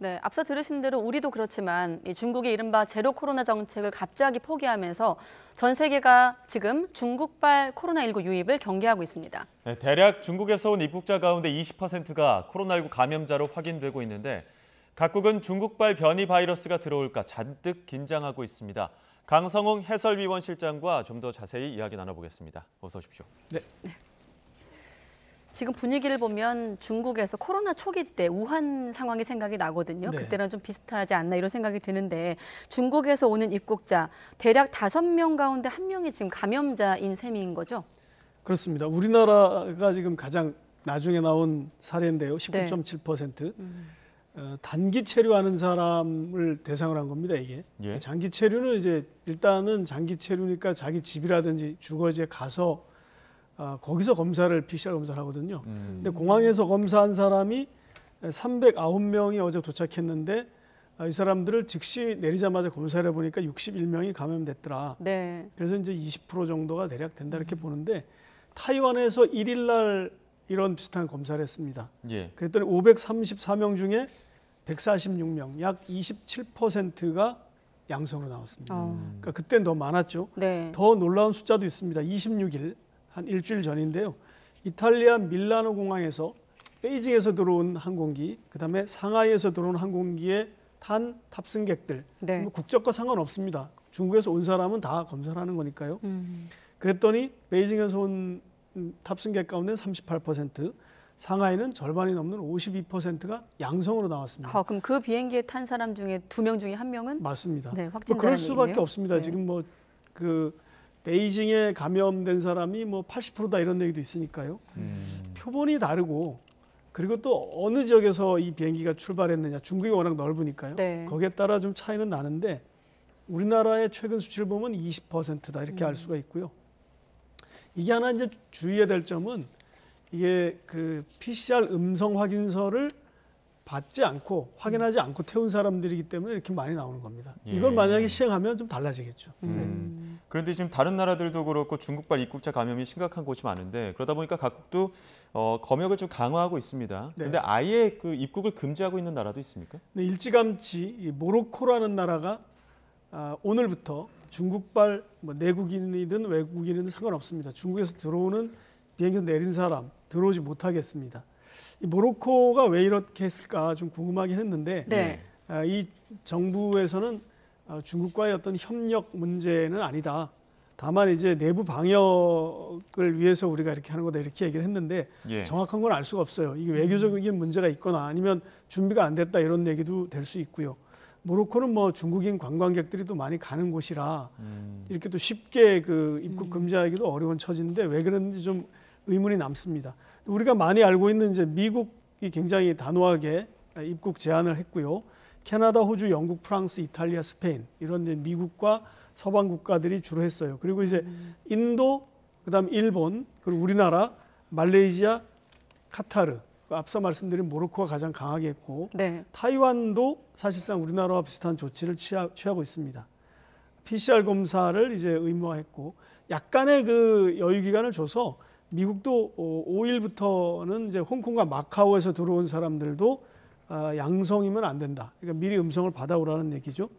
네, 앞서 들으신 대로 우리도 그렇지만 이 중국의 이른바 제로 코로나 정책을 갑자기 포기하면서 전 세계가 지금 중국발 코로나19 유입을 경계하고 있습니다. 네, 대략 중국에서 온 입국자 가운데 20%가 코로나19 감염자로 확인되고 있는데 각국은 중국발 변이 바이러스가 들어올까 잔뜩 긴장하고 있습니다. 강성웅 해설위원 실장과 좀 더 자세히 이야기 나눠보겠습니다. 어서 오십시오. 네. 지금 분위기를 보면 중국에서 코로나 초기 때 우한 상황이 생각이 나거든요. 네. 그때랑 좀 비슷하지 않나 이런 생각이 드는데 중국에서 오는 입국자 대략 5명 가운데 1명이 지금 감염자인 셈인 거죠? 그렇습니다. 우리나라가 지금 가장 나중에 나온 사례인데요. 19.7%. 단기 체류하는 사람을 대상으로 한 겁니다, 이게. 예. 장기 체류는 이제 일단은 장기 체류니까 자기 집이라든지 주거지에 가서 거기서 PCR 검사를 하거든요. 근데 공항에서 검사한 사람이 309명이 어제 도착했는데 이 사람들을 즉시 내리자마자 검사를 해보니까 61명이 감염됐더라. 네. 그래서 이제 20% 정도가 대략 된다 이렇게 보는데 타이완에서 1일 날 이런 비슷한 검사를 했습니다. 예. 그랬더니 534명 중에 146명, 약 27%가 양성으로 나왔습니다. 그러니까 그때는 더 많았죠. 네. 더 놀라운 숫자도 있습니다. 26일, 한 일주일 전인데요. 이탈리아 밀라노 공항에서 베이징에서 들어온 항공기, 그다음에 상하이에서 들어온 항공기에 탄 탑승객들, 네. 뭐 국적과 상관없습니다. 중국에서 온 사람은 다 검사를 하는 거니까요. 그랬더니 베이징에서 온 탑승객 가운데 38%, 상하이는 절반이 넘는 52%가 양성으로 나왔습니다. 그럼 그 비행기에 탄 사람 중에 2명 중에 1명은? 맞습니다. 네, 뭐 확진자라는 그럴 수밖에 얘기네요. 없습니다. 네. 지금 뭐 그 베이징에 감염된 사람이 뭐 80%다 이런 얘기도 있으니까요. 표본이 다르고 그리고 또 어느 지역에서 이 비행기가 출발했느냐, 중국이 워낙 넓으니까요. 네. 거기에 따라 좀 차이는 나는데 우리나라의 최근 수치를 보면 20%다 이렇게 알 수가 있고요. 이게 하나 이제 주의해야 될 점은 이게 그 PCR 음성 확인서를 받지 않고 확인하지 않고 태운 사람들이기 때문에 이렇게 많이 나오는 겁니다. 예. 이걸 만약에 시행하면 좀 달라지겠죠. 네. 그런데 지금 다른 나라들도 그렇고 중국발 입국자 감염이 심각한 곳이 많은데 그러다 보니까 각국도 검역을 좀 강화하고 있습니다. 네. 그런데 아예 그 입국을 금지하고 있는 나라도 있습니까? 네, 일찌감치 이 모로코라는 나라가 오늘부터 중국발 뭐 내국인이든 외국인이든 상관없습니다. 중국에서 들어오는 비행기에서 내린 사람 들어오지 못하겠습니다. 이 모로코가 왜 이렇게 했을까 좀 궁금하긴 했는데 네. 이 정부에서는 중국과의 어떤 협력 문제는 아니다. 다만 이제 내부 방역을 위해서 우리가 이렇게 하는 거다 이렇게 얘기를 했는데 예. 정확한 건 알 수가 없어요. 이게 외교적인 문제가 있거나 아니면 준비가 안 됐다 이런 얘기도 될 수 있고요. 모로코는 뭐 중국인 관광객들이 또 많이 가는 곳이라 이렇게 또 쉽게 그 입국 금지하기도 어려운 처지인데 왜 그런지 좀 의문이 남습니다. 우리가 많이 알고 있는 이제 미국이 굉장히 단호하게 입국 제한을 했고요. 캐나다, 호주, 영국, 프랑스, 이탈리아, 스페인 이런 이제 미국과 서방 국가들이 주로 했어요. 그리고 이제 인도, 그다음 일본, 그리고 우리나라, 말레이시아, 카타르, 앞서 말씀드린 모로코가 가장 강하게 했고 네. 타이완도 사실상 우리나라와 비슷한 조치를 취하고 있습니다. PCR 검사를 이제 의무화했고 약간의 그 여유 기간을 줘서 미국도 5일부터는 이제 홍콩과 마카오에서 들어온 사람들도 양성이면 안 된다. 그러니까 미리 음성을 받아오라는 얘기죠.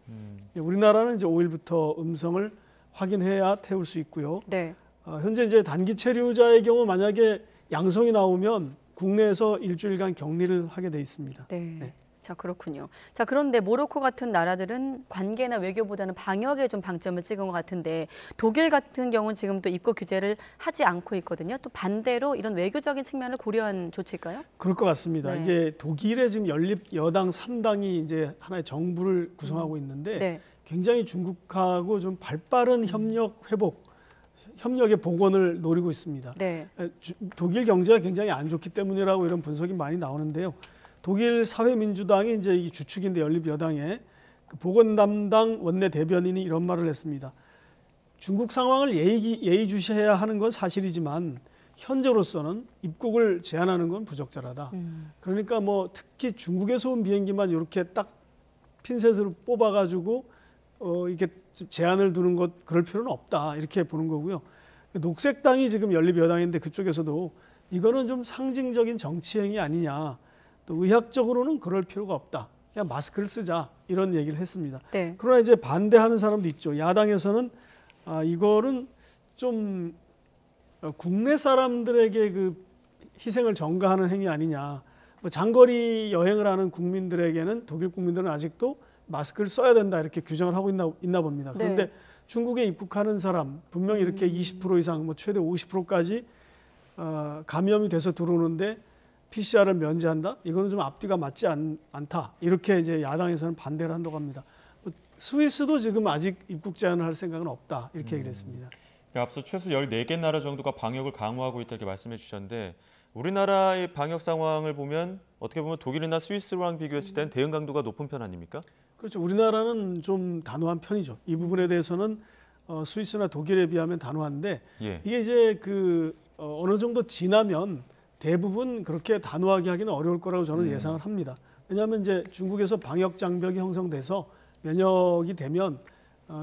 우리나라는 이제 5일부터 음성을 확인해야 태울 수 있고요. 네. 현재 이제 단기 체류자의 경우 만약에 양성이 나오면 국내에서 일주일간 격리를 하게 돼 있습니다. 네. 네. 자, 그렇군요. 자, 그런데 모로코 같은 나라들은 관계나 외교보다는 방역에 좀 방점을 찍은 것 같은데 독일 같은 경우는 지금 또 입국 규제를 하지 않고 있거든요. 또 반대로 이런 외교적인 측면을 고려한 조치일까요? 그럴 것 같습니다. 네. 이게 독일의 지금 연립 여당 3당이 이제 하나의 정부를 구성하고 있는데 네. 굉장히 중국하고 좀 발빠른 협력 회복, 협력의 복원을 노리고 있습니다. 네. 독일 경제가 굉장히 안 좋기 때문이라고 이런 분석이 많이 나오는데요. 독일 사회민주당이 이제 이 주축인데 연립 여당의 그 보건 담당 원내 대변인이 이런 말을 했습니다. 중국 상황을 예의주시해야 하는 건 사실이지만 현재로서는 입국을 제한하는 건 부적절하다. 그러니까 뭐 특히 중국에서 온 비행기만 이렇게 딱 핀셋으로 뽑아가지고 이렇게 제한을 두는 것 그럴 필요는 없다 이렇게 보는 거고요. 녹색당이 지금 연립 여당인데 그쪽에서도 이거는 좀 상징적인 정치행위 아니냐. 또 의학적으로는 그럴 필요가 없다. 그냥 마스크를 쓰자 이런 얘기를 했습니다. 네. 그러나 이제 반대하는 사람도 있죠. 야당에서는 이거는 좀 국내 사람들에게 그 희생을 전가하는 행위 아니냐. 뭐 장거리 여행을 하는 국민들에게는 독일 국민들은 아직도 마스크를 써야 된다 이렇게 규정을 하고 있나 봅니다. 그런데 네. 중국에 입국하는 사람 분명히 이렇게 20% 이상 뭐 최대 50%까지 감염이 돼서 들어오는데 PCR을 면제한다? 이거는 좀 앞뒤가 맞지 않다. 이렇게 이제 야당에서는 반대를 한다고 합니다. 스위스도 지금 아직 입국 제한을 할 생각은 없다. 이렇게 얘기를 했습니다. 앞서 최소 14개 나라 정도가 방역을 강화하고 있다 이렇게 말씀해 주셨는데 우리나라의 방역 상황을 보면 어떻게 보면 독일이나 스위스랑 비교했을 때는 대응 강도가 높은 편 아닙니까? 그렇죠. 우리나라는 좀 단호한 편이죠. 이 부분에 대해서는 스위스나 독일에 비하면 단호한데 예. 이게 이제 어느 정도 지나면 대부분 그렇게 단호하게 하기는 어려울 거라고 저는 예상을 합니다. 왜냐하면 이제 중국에서 방역 장벽이 형성돼서 면역이 되면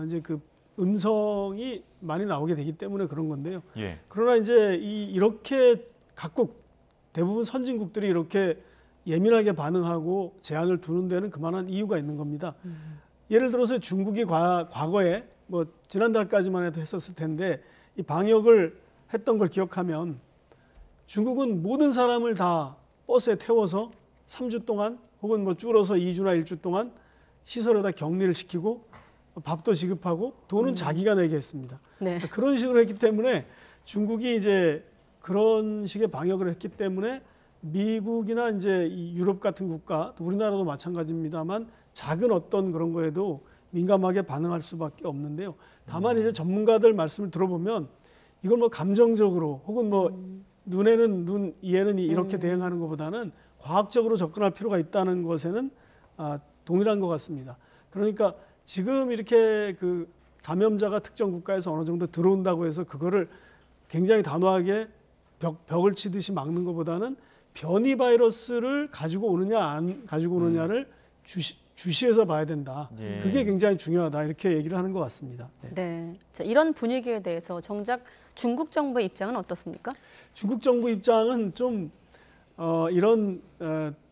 이제 그 음성이 많이 나오게 되기 때문에 그런 건데요. 예. 그러나 이제 이렇게 각국 대부분 선진국들이 이렇게 예민하게 반응하고 제한을 두는 데는 그만한 이유가 있는 겁니다. 예를 들어서 중국이 과거에 뭐 지난달까지만 해도 했었을 텐데 이 방역을 했던 걸 기억하면 중국은 모든 사람을 다 버스에 태워서 3주 동안 혹은 뭐 줄어서 2주나 1주 동안 시설에다 격리를 시키고 밥도 지급하고 돈은 자기가 내게 했습니다. 네. 그런 식으로 했기 때문에 중국이 이제 그런 식의 방역을 했기 때문에 미국이나 이제 이 유럽 같은 국가, 우리나라도 마찬가지입니다만 작은 어떤 그런 거에도 민감하게 반응할 수밖에 없는데요. 다만 이제 전문가들 말씀을 들어보면 이걸 뭐 감정적으로 혹은 뭐 눈에는 눈, 이에는 이 이렇게 대응하는 것보다는 과학적으로 접근할 필요가 있다는 것에는 동일한 것 같습니다. 그러니까 지금 이렇게 그 감염자가 특정 국가에서 어느 정도 들어온다고 해서 그거를 굉장히 단호하게 벽을 치듯이 막는 것보다는 변이 바이러스를 가지고 오느냐 안 가지고 오느냐를 주시해서 봐야 된다. 예. 그게 굉장히 중요하다. 이렇게 얘기를 하는 것 같습니다. 네. 네. 자, 이런 분위기에 대해서 정작 중국 정부의 입장은 어떻습니까? 중국 정부 입장은 좀 이런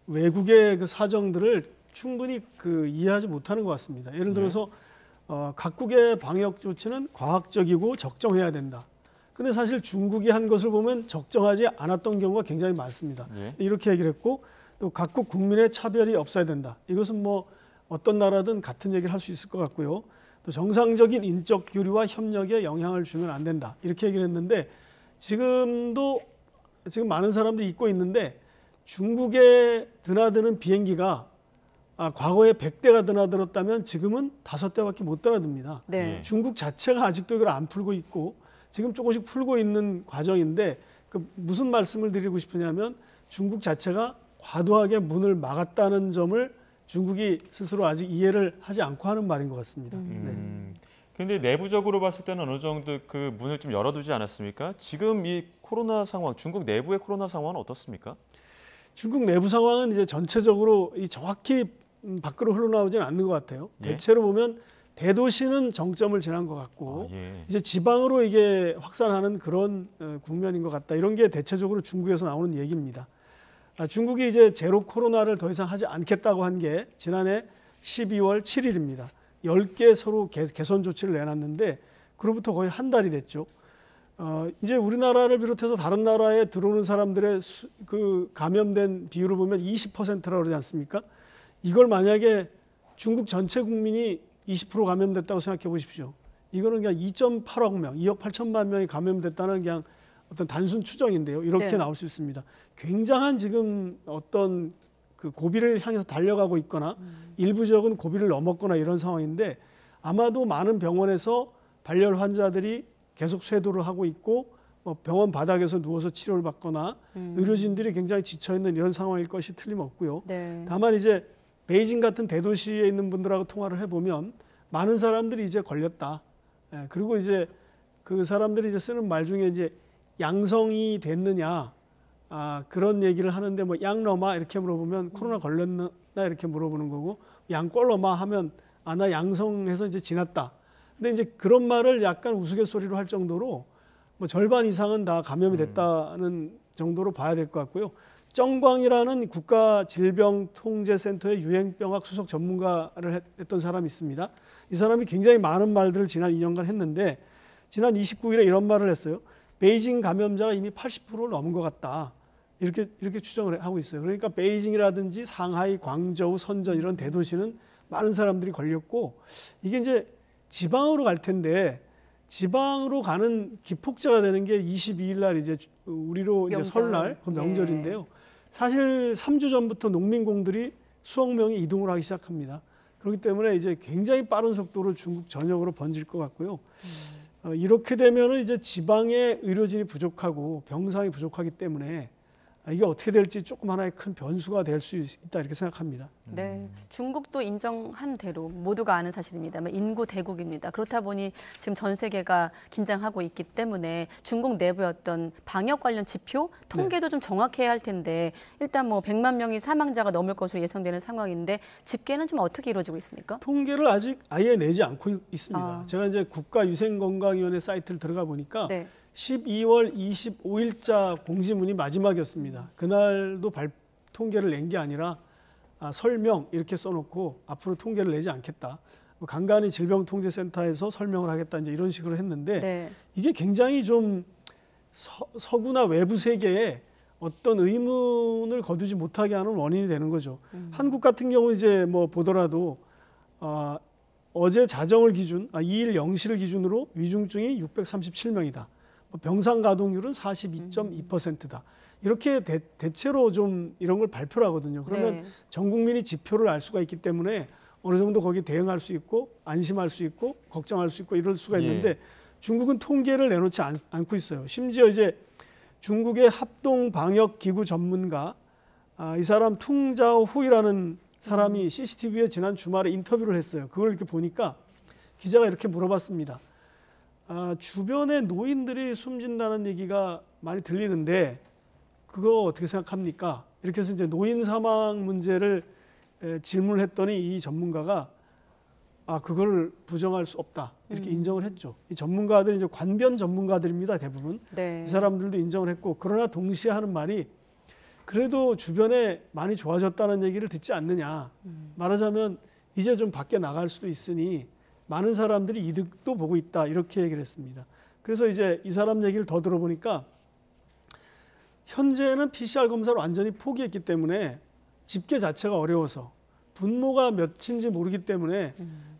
외국의 그 사정들을 충분히 이해하지 못하는 것 같습니다. 예를 들어서 각국의 방역 조치는 과학적이고 적정해야 된다. 근데 사실 중국이 한 것을 보면 적정하지 않았던 경우가 굉장히 많습니다. 예. 이렇게 얘기를 했고 또 각국 국민의 차별이 없어야 된다. 이것은 뭐 어떤 나라든 같은 얘기를 할 수 있을 것 같고요. 또 정상적인 인적 교류와 협력에 영향을 주면 안 된다. 이렇게 얘기를 했는데 지금 많은 사람들이 잊고 있는데 중국에 드나드는 비행기가 과거에 100대가 드나들었다면 지금은 5대밖에 못 드나듭니다. 네. 예. 중국 자체가 아직도 이걸 안 풀고 있고 지금 조금씩 풀고 있는 과정인데 무슨 말씀을 드리고 싶으냐면 중국 자체가 과도하게 문을 막았다는 점을 중국이 스스로 아직 이해를 하지 않고 하는 말인 것 같습니다. 그런데 내부적으로 봤을 때는 어느 정도 그 문을 좀 열어두지 않았습니까? 지금 이 코로나 상황, 중국 내부의 코로나 상황은 어떻습니까? 중국 내부 상황은 이제 전체적으로 정확히 밖으로 흘러나오지는 않는 것 같아요. 예? 대체로 보면 대도시는 정점을 지난 것 같고 예. 이제 지방으로 이게 확산하는 그런 국면인 것 같다. 이런 게 대체적으로 중국에서 나오는 얘기입니다. 중국이 이제 제로 코로나를 더 이상 하지 않겠다고 한 게 지난해 12월 7일입니다. 10개 서로 개선 조치를 내놨는데 그로부터 거의 한 달이 됐죠. 이제 우리나라를 비롯해서 다른 나라에 들어오는 사람들의 그 감염된 비율을 보면 20%라고 그러지 않습니까? 이걸 만약에 중국 전체 국민이 20% 감염됐다고 생각해 보십시오. 이거는 그냥 2.8억 명, 2억 8천만 명이 감염됐다는 그냥 어떤 단순 추정인데요. 이렇게 네. 나올 수 있습니다. 굉장한 지금 어떤 그 고비를 향해서 달려가고 있거나 일부 지역은 고비를 넘었거나 이런 상황인데 아마도 많은 병원에서 발열 환자들이 계속 쇄도를 하고 있고 병원 바닥에서 누워서 치료를 받거나 의료진들이 굉장히 지쳐있는 이런 상황일 것이 틀림없고요. 네. 다만 이제 베이징 같은 대도시에 있는 분들하고 통화를 해보면 많은 사람들이 이제 걸렸다. 그리고 이제 그 사람들이 이제 쓰는 말 중에 이제 양성이 됐느냐 그런 얘기를 하는데 뭐 양러마 이렇게 물어보면 코로나 걸렸나 이렇게 물어보는 거고 양꼴러마 하면 나 양성해서 이제 지났다. 근데 이제 그런 말을 약간 우스갯소리로 할 정도로 뭐 절반 이상은 다 감염이 됐다는 정도로 봐야 될 것 같고요. 정광이라는 국가질병통제센터의 유행병학 수석 전문가를 했던 사람이 있습니다. 이 사람이 굉장히 많은 말들을 지난 2년간 했는데 지난 29일에 이런 말을 했어요. 베이징 감염자가 이미 80%를 넘은 것 같다. 이렇게 추정을 하고 있어요. 그러니까 베이징이라든지 상하이, 광저우, 선전 이런 대도시는 많은 사람들이 걸렸고 이게 이제 지방으로 갈 텐데 지방으로 가는 기폭제가 되는 게 22일 날 이제 우리로 이제 설날 그 명절인데요. 사실 3주 전부터 농민공들이 수억 명이 이동을 하기 시작합니다. 그렇기 때문에 이제 굉장히 빠른 속도로 중국 전역으로 번질 것 같고요. 이렇게 되면은 이제 지방에 의료진이 부족하고 병상이 부족하기 때문에 이게 어떻게 될지 조금 하나의 큰 변수가 될 수 있다 이렇게 생각합니다. 네, 중국도 인정한 대로 모두가 아는 사실입니다만 인구 대국입니다. 그렇다 보니 지금 전 세계가 긴장하고 있기 때문에 중국 내부의 어떤 방역 관련 지표, 통계도 좀 정확해야 할 텐데 일단 뭐 100만 명이 사망자가 넘을 것으로 예상되는 상황인데 집계는 좀 어떻게 이루어지고 있습니까? 통계를 아직 아예 내지 않고 있습니다. 제가 이제 국가위생건강위원회 사이트를 들어가 보니까 12월 25일자 공지문이 마지막이었습니다. 그날도 통계를 낸 게 아니라 설명 이렇게 써놓고 앞으로 통계를 내지 않겠다. 간간히 질병통제센터에서 설명을 하겠다 이제 이런 식으로 했는데 이게 굉장히 좀 서구나 외부 세계에 어떤 의문을 거두지 못하게 하는 원인이 되는 거죠. 한국 같은 경우 이제 뭐 보더라도 어제 자정을 기준 2일 0시를 기준으로 위중증이 637명이다. 병상 가동률은 42.2%다. 이렇게 대체로 좀 이런 걸 발표를 하거든요. 그러면 전 국민이 지표를 알 수가 있기 때문에 어느 정도 거기 대응할 수 있고 안심할 수 있고 걱정할 수 있고 이럴 수가 있는데 중국은 통계를 내놓지 않고 있어요. 심지어 이제 중국의 합동 방역 기구 전문가 이 사람 퉁자오 후이라는 사람이 CCTV에 지난 주말에 인터뷰를 했어요. 그걸 이렇게 보니까 기자가 이렇게 물어봤습니다. 주변에 노인들이 숨진다는 얘기가 많이 들리는데 그거 어떻게 생각합니까? 이렇게 해서 이제 노인 사망 문제를 질문을 했더니 이 전문가가 그걸 부정할 수 없다 이렇게 인정을 했죠. 이 전문가들이 이제 관변 전문가들입니다 대부분. 이 사람들도 인정을 했고 그러나 동시에 하는 말이 그래도 주변에 많이 좋아졌다는 얘기를 듣지 않느냐. 말하자면 이제 좀 밖에 나갈 수도 있으니 많은 사람들이 이득도 보고 있다 이렇게 얘기를 했습니다. 그래서 이제 이 사람 얘기를 더 들어보니까 현재는 PCR 검사를 완전히 포기했기 때문에 집계 자체가 어려워서 분모가 몇인지 모르기 때문에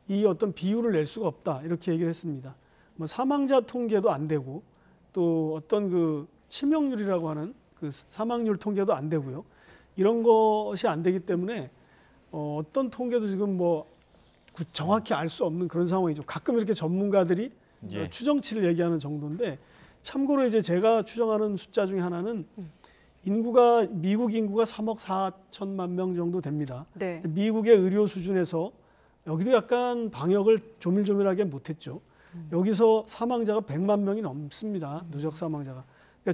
이 어떤 비율을 낼 수가 없다 이렇게 얘기를 했습니다. 뭐 사망자 통계도 안 되고 또 어떤 그 치명률이라고 하는 그 사망률 통계도 안 되고요. 이런 것이 안 되기 때문에 어떤 통계도 지금 뭐 정확히 알 수 없는 그런 상황이죠. 가끔 이렇게 전문가들이 추정치를 얘기하는 정도인데 참고로 이제 제가 추정하는 숫자 중에 하나는 미국 인구가 3억 4천만 명 정도 됩니다. 미국의 의료 수준에서 여기도 약간 방역을 조밀조밀하게 못했죠. 여기서 사망자가 100만 명이 넘습니다. 누적 사망자가. 그러니까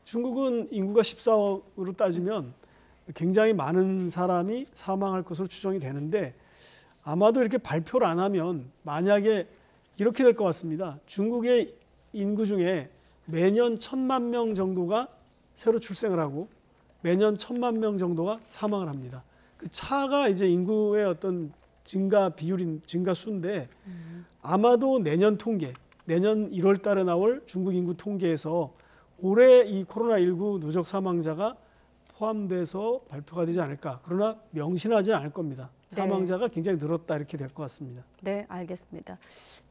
중국은 인구가 14억으로 따지면 굉장히 많은 사람이 사망할 것으로 추정이 되는데 아마도 이렇게 발표를 안 하면 만약에 이렇게 될 것 같습니다. 중국의 인구 중에 매년 1,000만 명 정도가 새로 출생을 하고 매년 1,000만 명 정도가 사망을 합니다. 그 차가 이제 인구의 어떤 증가 비율인 증가 수인데 아마도 내년 1월 달에 나올 중국 인구 통계에서 올해 이 코로나19 누적 사망자가 포함돼서 발표가 되지 않을까. 그러나 명시하지 않을 겁니다. 사망자가 굉장히 늘었다 이렇게 될 것 같습니다. 네, 알겠습니다.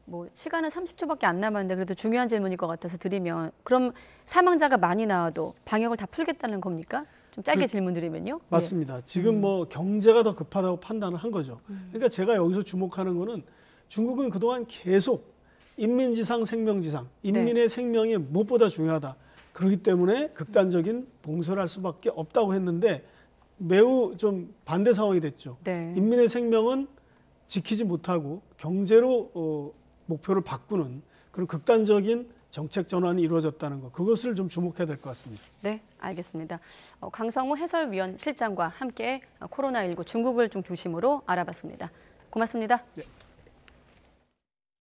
뭐 시간은 30초밖에 안 남았는데 그래도 중요한 질문일 것 같아서 드리면 그럼 사망자가 많이 나와도 방역을 다 풀겠다는 겁니까? 좀 짧게 질문 드리면요. 맞습니다. 지금 뭐 경제가 더 급하다고 판단을 한 거죠. 그러니까 제가 여기서 주목하는 거는 중국은 그동안 계속 인민지상, 생명지상, 인민의 생명이 무엇보다 중요하다. 그렇기 때문에 극단적인 봉쇄를 할 수밖에 없다고 했는데 매우 좀 반대 상황이 됐죠. 인민의 생명은 지키지 못하고 경제로 목표를 바꾸는 그런 극단적인 정책 전환이 이루어졌다는 것. 그것을 좀 주목해야 될 것 같습니다. 네, 알겠습니다. 강성우 해설위원 실장과 함께 코로나19 중국을 좀 중심으로 알아봤습니다. 고맙습니다. 네.